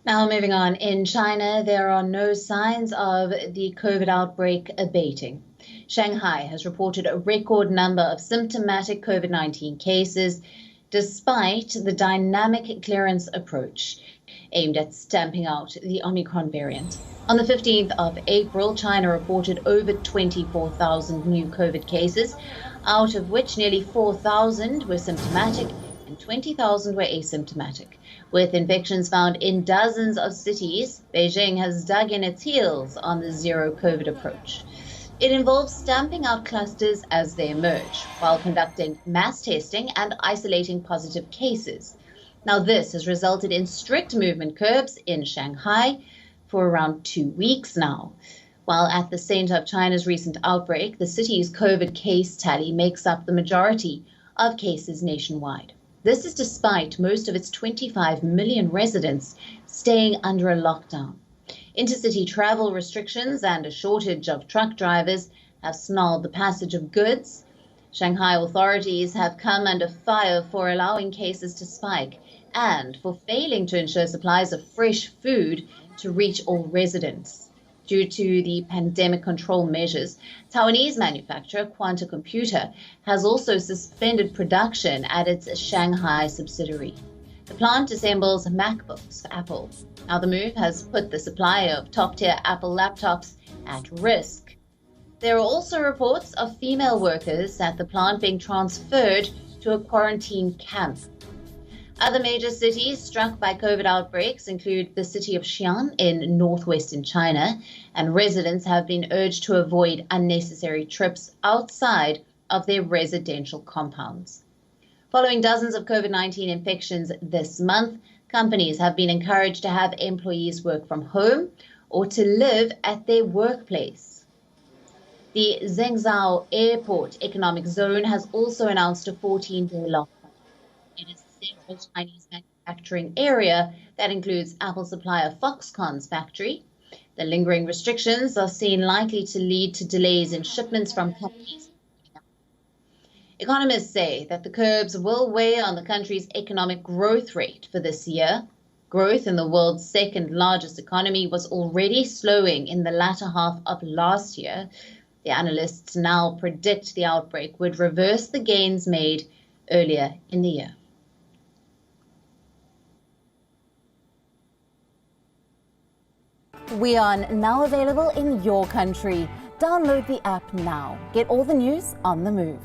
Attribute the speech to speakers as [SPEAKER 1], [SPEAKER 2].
[SPEAKER 1] Now, moving on, in China, there are no signs of the COVID outbreak abating. Shanghai has reported a record number of symptomatic COVID-19 cases, despite the dynamic clearance approach aimed at stamping out the Omicron variant. On the 15th of April, China reported over 24,000 new COVID cases, out of which nearly 4,000 were symptomatic and 20,000 were asymptomatic. With infections found in dozens of cities, Beijing has dug in its heels on the zero COVID approach. It involves stamping out clusters as they emerge, while conducting mass testing and isolating positive cases. Now, this has resulted in strict movement curbs in Shanghai for around 2 weeks now. While at the center of China's recent outbreak, the city's COVID case tally makes up the majority of cases nationwide. This is despite most of its 25 million residents staying under a lockdown. Intercity travel restrictions and a shortage of truck drivers have snarled the passage of goods. Shanghai authorities have come under fire for allowing cases to spike and for failing to ensure supplies of fresh food to reach all residents. Due to the pandemic control measures, Taiwanese manufacturer Quanta Computer has also suspended production at its Shanghai subsidiary. The plant assembles MacBooks for Apple. Now, the move has put the supply of top-tier Apple laptops at risk. There are also reports of female workers at the plant being transferred to a quarantine camp. Other major cities struck by COVID outbreaks include the city of Xi'an in northwestern China, and residents have been urged to avoid unnecessary trips outside of their residential compounds. Following dozens of COVID-19 infections this month, companies have been encouraged to have employees work from home or to live at their workplace. The Zhengzhou Airport Economic Zone has also announced a 14-day lockdown. It is a central Chinese manufacturing area that includes Apple supplier Foxconn's factory. The lingering restrictions are seen likely to lead to delays in shipments from companies. Economists say that the curbs will weigh on the country's economic growth rate for this year. Growth in the world's second largest economy was already slowing in the latter half of last year. The analysts now predict the outbreak would reverse the gains made earlier in the year.
[SPEAKER 2] WION now available in your country. Download the app now. Get all the news on the move.